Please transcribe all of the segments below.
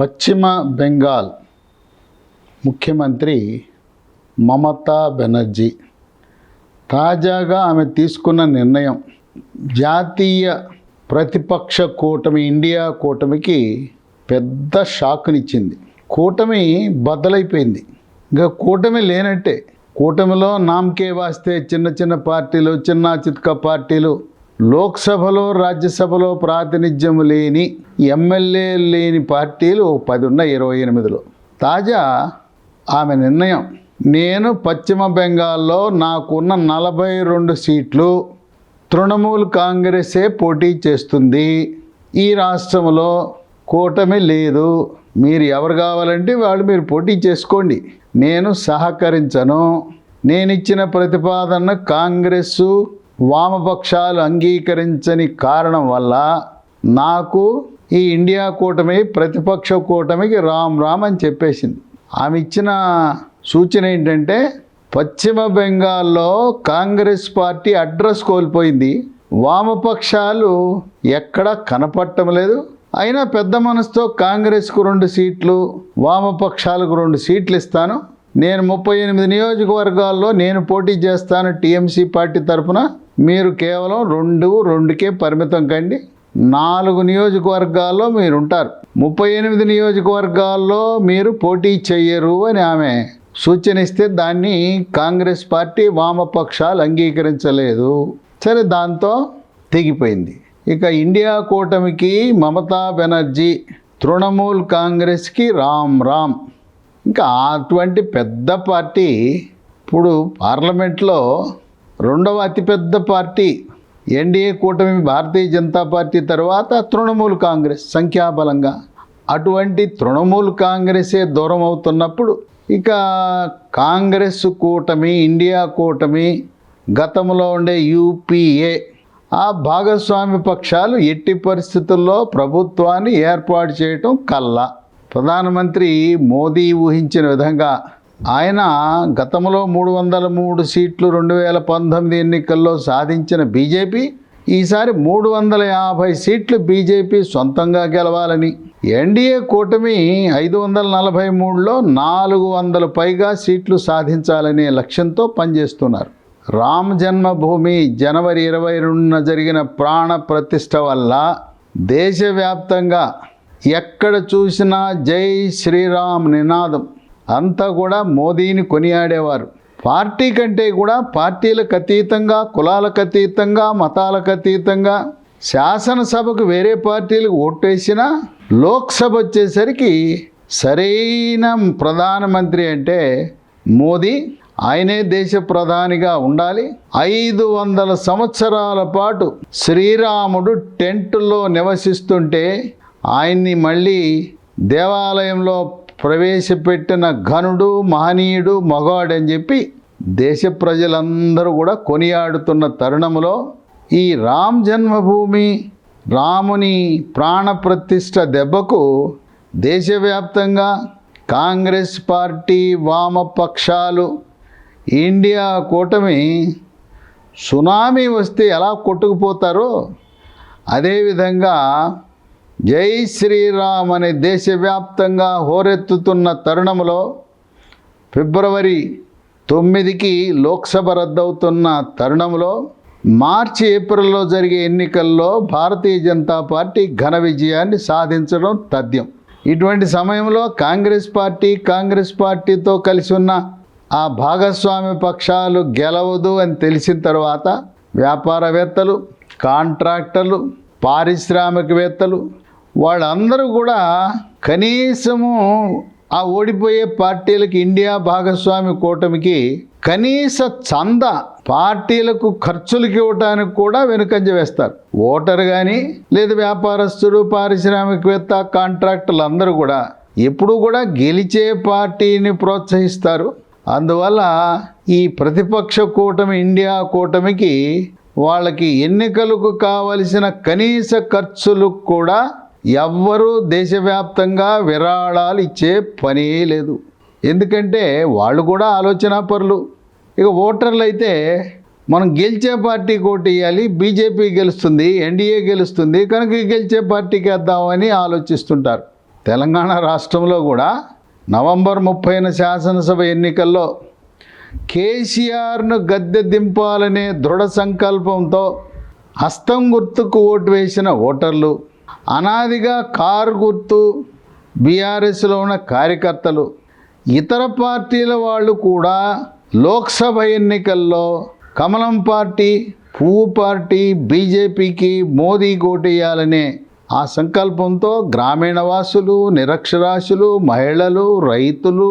పశ్చిమ బెంగాల్ ముఖ్యమంత్రి మమతా బెనర్జీ తాజాగా ఆమె తీసుకున్న నిర్ణయం జాతీయ ప్రతిపక్ష కూటమి ఇండియా కూటమికి పెద్ద షాక్నిచ్చింది. కూటమి బద్దలైపోయింది. ఇంకా కూటమి లేనట్టే. కూటమిలో నామకే వాస్తే చిన్న చిన్న పార్టీలు, చిన్న చిత్క పార్టీలు, లోక్సభలో రాజ్యసభలో ప్రాతినిధ్యం లేని ఎమ్మెల్యేలు లేని పార్టీలు 10 ఉన్నాయి 28లో. తాజా ఆమె నిర్ణయం, నేను పశ్చిమ బెంగాల్లో నాకున్న 42 సీట్లు తృణమూల్ కాంగ్రెసే పోటీ చేస్తుంది. ఈ రాష్ట్రంలో కూటమి లేదు. మీరు ఎవరు కావాలంటే వాళ్ళు మీరు పోటీ చేసుకోండి, నేను సహకరించను. నేనిచ్చిన ప్రతిపాదన కాంగ్రెస్సు వామపక్షాలు అంగీకరించని కారణం వల్ల నాకు ఈ ఇండియా కూటమి ప్రతిపక్ష కూటమికి రామ్ రామ్ అని చెప్పేసింది. ఆమె ఇచ్చిన సూచన ఏంటంటే, పశ్చిమ బెంగాల్లో కాంగ్రెస్ పార్టీ అడ్రస్ కోల్పోయింది. వామపక్షాలు ఎక్కడా కనపడటం లేదు. అయినా పెద్ద మనసుతో కాంగ్రెస్కు 2 సీట్లు, వామపక్షాలకు 2 సీట్లు ఇస్తాను. నేను 38 నియోజకవర్గాల్లో నేను పోటీ చేస్తాను టీఎంసీ పార్టీ తరఫున. మీరు కేవలం 2కే పరిమితం కండి. 4 నియోజకవర్గాల్లో మీరు ఉంటారు. 38 నియోజకవర్గాల్లో మీరు పోటీ చెయ్యరు అని ఆమె సూచనిస్తే దాన్ని కాంగ్రెస్ పార్టీ వామపక్షాలు అంగీకరించలేదు. సరే, దాంతో తెగిపోయింది. ఇక ఇండియా కూటమికి మమతా బెనర్జీ, తృణమూల్ కాంగ్రెస్కి రామ్ రామ్. ఇంకా అటువంటి పెద్ద పార్టీ ఇప్పుడు పార్లమెంట్లో 2వ అతిపెద్ద పార్టీ ఎన్డీఏ కూటమి భారతీయ జనతా పార్టీ తర్వాత తృణమూల్ కాంగ్రెస్ సంఖ్యాబలంగా. అటువంటి తృణమూల్ కాంగ్రెసే దూరం అవుతున్నప్పుడు ఇక కాంగ్రెస్ కూటమి, ఇండియా కూటమి, గతంలో ఉండే యూపీఏ, ఆ భాగస్వామి పక్షాలు ఎట్టి పరిస్థితుల్లో ప్రభుత్వాన్ని ఏర్పాటు చేయటం కల్లా. ప్రధానమంత్రి మోదీ ఊహించిన విధంగా ఆయన గతంలో 303 సీట్లు 2019 ఎన్నికల్లో సాధించిన బీజేపీ ఈసారి 350 సీట్లు బీజేపీ సొంతంగా గెలవాలని, ఎన్డీఏ కూటమి 543లో 400 పైగా సీట్లు సాధించాలనే లక్ష్యంతో పనిచేస్తున్నారు. రామ్ జన్మభూమి జనవరి 22న జరిగిన ప్రాణ ప్రతిష్ఠ వల్ల దేశవ్యాప్తంగా ఎక్కడ చూసినా జై శ్రీరామ్ నినాదం. అంతా కూడా మోదీని కొనియాడేవారు. పార్టీ కంటే కూడా పార్టీలకు అతీతంగా, కులాలకు అతీతంగా, మతాలకు అతీతంగా శాసనసభకు వేరే పార్టీలకు ఓటేసినా లోక్సభ వచ్చేసరికి సరైన ప్రధానమంత్రి అంటే మోదీ. ఆయనే దేశ ప్రధానిగా ఉండాలి. 500 సంవత్సరాల పాటు శ్రీరాముడు టెంటులో నివసిస్తుంటే ఆయన్ని మళ్ళీ దేవాలయంలో ప్రవేశపెట్టిన ఘనుడు, మహనీయుడు, మగవాడని చెప్పి దేశ ప్రజలందరూ కూడా కొనియాడుతున్న తరుణంలో ఈ రామ్ జన్మభూమి రాముని ప్రాణప్రతిష్ఠ దెబ్బకు దేశవ్యాప్తంగా కాంగ్రెస్ పార్టీ, వామపక్షాలు, ఇండియా కూటమి సునామీ వస్తే ఎలా కొట్టుకుపోతారో అదేవిధంగా జై శ్రీరామ్ అనే దేశవ్యాప్తంగా హోరెత్తుతున్న తరుణంలో ఫిబ్రవరి 9కి లోక్సభ రద్దవుతున్న తరుణంలో మార్చి, ఏప్రిల్లో జరిగే ఎన్నికల్లో భారతీయ జనతా పార్టీ ఘన విజయాన్ని సాధించడం తథ్యం. ఇటువంటి సమయంలో కాంగ్రెస్ పార్టీతో కలిసి ఉన్న ఆ భాగస్వామ్య పక్షాలు గెలవదు అని తెలిసిన తర్వాత వ్యాపారవేత్తలు, కాంట్రాక్టర్లు, పారిశ్రామికవేత్తలు వాళ్ళందరూ కూడా కనీసము ఆ ఓడిపోయే పార్టీలకు, ఇండియా భాగస్వామి కూటమికి కనీస చంద పార్టీలకు ఖర్చులకు ఇవ్వడానికి కూడా వెనుకంజ వేస్తారు. ఓటర్ కానీ లేదా వ్యాపారస్తుడు, పారిశ్రామికవేత్త, కాంట్రాక్టర్లు అందరూ కూడా ఎప్పుడూ కూడా గెలిచే పార్టీని ప్రోత్సహిస్తారు. అందువల్ల ఈ ప్రతిపక్ష కూటమి ఇండియా కూటమికి వాళ్ళకి ఎన్నికలకు కావలసిన కనీస ఖర్చులు కూడా ఎవ్వరూ దేశవ్యాప్తంగా విరాళాలు ఇచ్చే పనే లేదు. ఎందుకంటే వాళ్ళు కూడా ఆలోచనాపరులు. ఇక ఓటర్లు అయితే మనం గెలిచే పార్టీకి ఓటు వేయాలి, బీజేపీ గెలుస్తుంది, ఎన్డీఏ గెలుస్తుంది కనుక గెలిచే పార్టీకి వేద్దామని ఆలోచిస్తుంటారు. తెలంగాణ రాష్ట్రంలో కూడా నవంబర్ 30న శాసనసభ ఎన్నికల్లో కేసీఆర్ను గద్దె దింపాలనే దృఢ సంకల్పంతో హస్తం గుర్తుకు ఓటు వేసిన ఓటర్లు, అనాదిగా కారు గుర్తు బీఆర్ఎస్లో ఉన్న కార్యకర్తలు, ఇతర పార్టీల వాళ్ళు కూడా లోక్సభ ఎన్నికల్లో కమలం పార్టీ, పువ్వు పార్టీ, బీజేపీకి మోదీ ఓటేయాలనే ఆ సంకల్పంతో గ్రామీణ వాసులు, నిరక్షరాస్యులు, మహిళలు, రైతులు,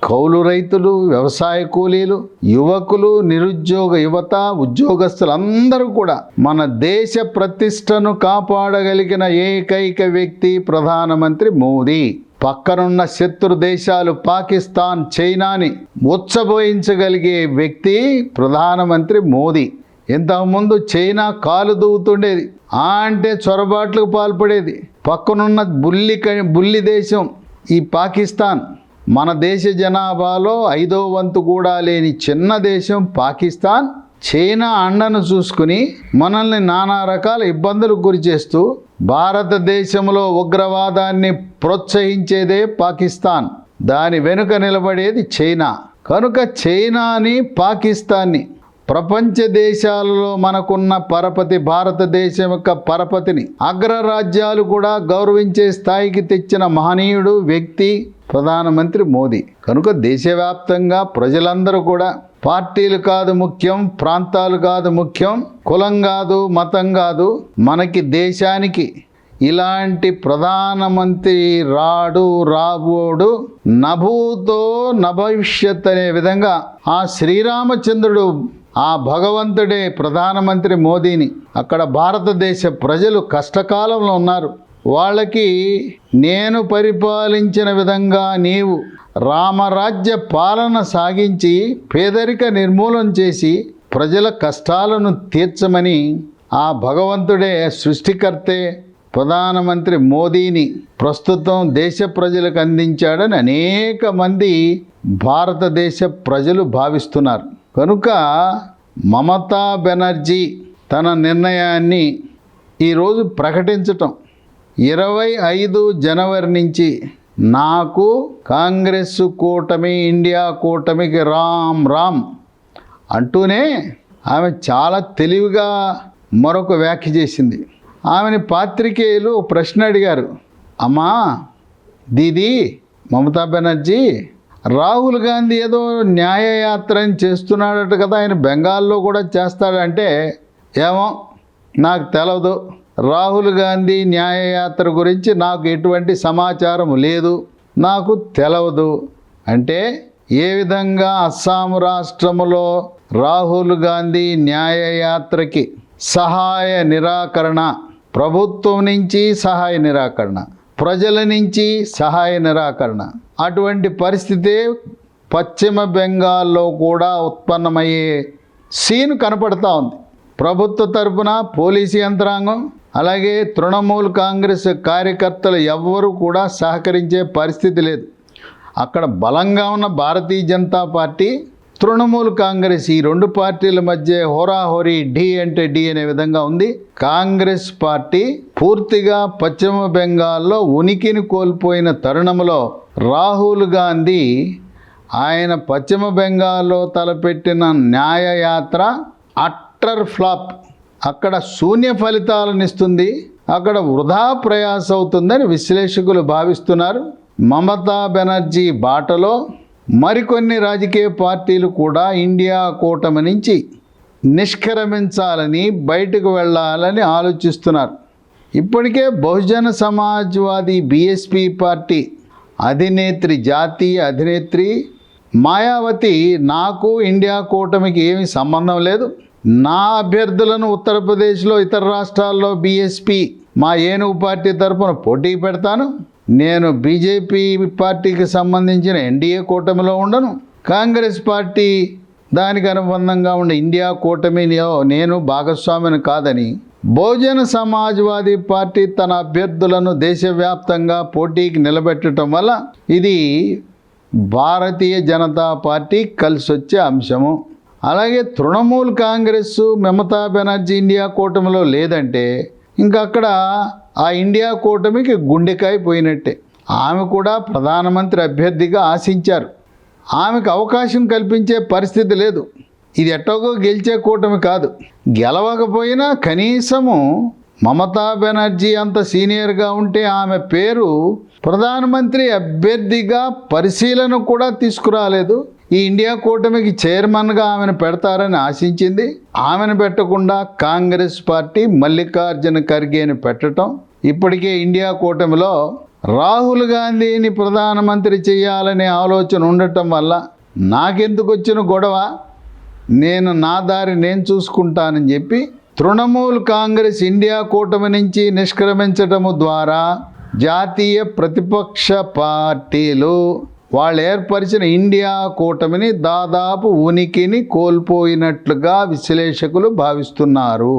కౌలు రైతులు, వ్యవసాయ కూలీలు, యువకులు, నిరుద్యోగ యువత, ఉద్యోగస్తులందరూ కూడా మన దేశ ప్రతిష్టను కాపాడగలిగిన ఏకైక వ్యక్తి ప్రధానమంత్రి మోదీ. పక్కనున్న శత్రు దేశాలు పాకిస్తాన్, చైనాని ఉచ్చబోయించగలిగే వ్యక్తి ప్రధానమంత్రి మోదీ. ఇంతకుముందు చైనా కాలు దూవుతుండేది, అంటే చొరబాట్లకు పాల్పడేది. పక్కనున్న బుల్లి దేశం ఈ పాకిస్తాన్, మన దేశ జనాభాలో 5వ వంతు కూడా లేని చిన్న దేశం పాకిస్తాన్, చైనా అండను చూసుకుని మనల్ని నానా రకాల ఇబ్బందులకు గురి చేస్తూ భారతదేశంలో ఉగ్రవాదాన్ని ప్రోత్సహించేదే పాకిస్తాన్, దాని వెనుక నిలబడేది చైనా. కనుక చైనాని, పాకిస్తాన్ని ప్రపంచ దేశాలలో మనకున్న పరపతి, భారతదేశం యొక్క పరపతిని అగ్రరాజ్యాలు కూడా గౌరవించే స్థాయికి తెచ్చిన మహనీయుడు వ్యక్తి ప్రధానమంత్రి మోదీ. కనుక దేశవ్యాప్తంగా ప్రజలందరూ కూడా పార్టీలు కాదు ముఖ్యం, ప్రాంతాలు కాదు ముఖ్యం, కులం కాదు, మతం కాదు, మనకి దేశానికి ఇలాంటి ప్రధానమంత్రి రాబోడు నభూతో నభవిష్యత్ అనే విధంగా ఆ శ్రీరామచంద్రుడు, ఆ భగవంతుడే ప్రధానమంత్రి మోదీని. అక్కడ భారతదేశ ప్రజలు కష్టకాలంలో ఉన్నారు. వాళ్ళకి నేను పరిపాలించిన విధంగా నీవు రామరాజ్య పాలన సాగించి పేదరిక నిర్మూలన చేసి ప్రజల కష్టాలను తీర్చమని ఆ భగవంతుడే, సృష్టికర్తే ప్రధానమంత్రి మోదీని ప్రస్తుతం దేశ ప్రజలకు అందించాడని అనేక మంది భారతదేశ ప్రజలు భావిస్తున్నారు. కనుక మమతా బెనర్జీ తన నిర్ణయాన్ని ఈరోజు ప్రకటించటం, 25 జనవరి నుంచి నాకు కాంగ్రెస్ కూటమి, ఇండియా కూటమికి రామ్ రామ్ అంటూనే ఆమె చాలా తెలివిగా మరొక వ్యాఖ్య చేసింది. ఆమెని పాత్రికేయులు ప్రశ్న అడిగారు, అమ్మా దీదీ మమతా బెనర్జీ, రాహుల్ గాంధీ ఏదో న్యాయయాత్ర అని చేస్తున్నాడట కదా, ఆయన బెంగాల్లో కూడా చేస్తాడంటే, ఏమో నాకు తెలవదు, రాహుల్ గాంధీ న్యాయయాత్ర గురించి నాకు ఎటువంటి సమాచారం లేదు, నాకు తెలవదు అంటే ఏ విధంగా అస్సాం రాష్ట్రములో రాహుల్ గాంధీ న్యాయయాత్రకి సహాయ నిరాకరణ, ప్రభుత్వం నుంచి సహాయ నిరాకరణ, ప్రజల నుంచి సహాయ నిరాకరణ, అటువంటి పరిస్థితే పశ్చిమ బెంగాల్లో కూడా ఉత్పన్నమయ్యే సీన్ కనపడతా ఉంది. ప్రభుత్వ తరపున పోలీసు యంత్రాంగం, అలాగే తృణమూల్ కాంగ్రెస్ కార్యకర్తలు ఎవ్వరూ కూడా సహకరించే పరిస్థితి లేదు. అక్కడ బలంగా ఉన్న భారతీయ జనతా పార్టీ, తృణమూల్ కాంగ్రెస్, ఈ రెండు పార్టీల మధ్య హోరాహోరీ, ఢీ అంటే ఢీ అనే విధంగా ఉంది. కాంగ్రెస్ పార్టీ పూర్తిగా పశ్చిమ బెంగాల్లో ఉనికిని కోల్పోయిన తరుణంలో రాహుల్ గాంధీ ఆయన పశ్చిమ బెంగాల్లో తలపెట్టిన న్యాయయాత్ర అట్టర్ ఫ్లాప్, అక్కడ శూన్య ఫలితాలను ఇస్తుంది, అక్కడ వృధా ప్రయాస అవుతుందని విశ్లేషకులు భావిస్తున్నారు. మమతా బెనర్జీ బాటలో మరికొన్ని రాజకీయ పార్టీలు కూడా ఇండియా కూటమి నుంచి నిష్క్రమించాలని, బయటకు వెళ్ళాలని ఆలోచిస్తున్నారు. ఇప్పటికే బహుజన సమాజ్వాదీ బీఎస్పీ పార్టీ అధినేత్రి, జాతీయ అధినేత్రి మాయావతి నాకు ఇండియా కూటమికి ఏమీ సంబంధం లేదు, నా అభ్యర్థులను ఉత్తరప్రదేశ్లో, ఇతర రాష్ట్రాల్లో బీఎస్పీ మా ఏనుగు పార్టీ తరఫున పోటీ పెడతాను, నేను బీజేపీ పార్టీకి సంబంధించిన ఎన్డీఏ కూటమిలో ఉండను, కాంగ్రెస్ పార్టీ దానికి అనుబంధంగా ఉన్న ఇండియా కూటమిలో నేను భాగస్వామిని కాదని బహుజన సమాజ్వాదీ పార్టీ తన అభ్యర్థులను దేశవ్యాప్తంగా పోటీకి నిలబెట్టడం వల్ల ఇది భారతీయ జనతా పార్టీ కలిసి వచ్చే అంశము. అలాగే తృణమూల్ కాంగ్రెస్, మమతా బెనర్జీ ఇండియా కూటమిలో లేదంటే ఇంకా అక్కడ ఆ ఇండియా కూటమికి గుండెకాయ పోయినట్టే. ఆమె కూడా ప్రధానమంత్రి అభ్యర్థిగా ఆశించారు. ఆమెకు అవకాశం కల్పించే పరిస్థితి లేదు. ఇది ఎట్టోగో గెలిచే కూటమి కాదు. గెలవకపోయినా కనీసము మమతా బెనర్జీ అంత సీనియర్గా ఉంటే ఆమె పేరు ప్రధానమంత్రి అభ్యర్థిగా పరిశీలన కూడా తీసుకురాలేదు. ఈ ఇండియా కూటమికి చైర్మన్గా ఆమెను పెడతారని ఆశించింది. ఆమెను పెట్టకుండా కాంగ్రెస్ పార్టీ మల్లికార్జున ఖర్గేని పెట్టడం. ఇప్పటికే ఇండియా కూటమిలో రాహుల్ గాంధీని ప్రధానమంత్రి చేయాలనే ఆలోచన ఉండటం వల్ల నాకెందుకు వచ్చిన గొడవ, నేను నా దారి నేను చూసుకుంటానని చెప్పి తృణమూల్ కాంగ్రెస్ ఇండియా కూటమి నుంచి నిష్క్రమించటము ద్వారా జాతీయ ప్రతిపక్ష పార్టీలు వాళ్ళు ఏర్పరిచిన ఇండియా కూటమిని దాదాపు ఉనికిని కోల్పోయినట్లుగా విశ్లేషకులు భావిస్తున్నారు.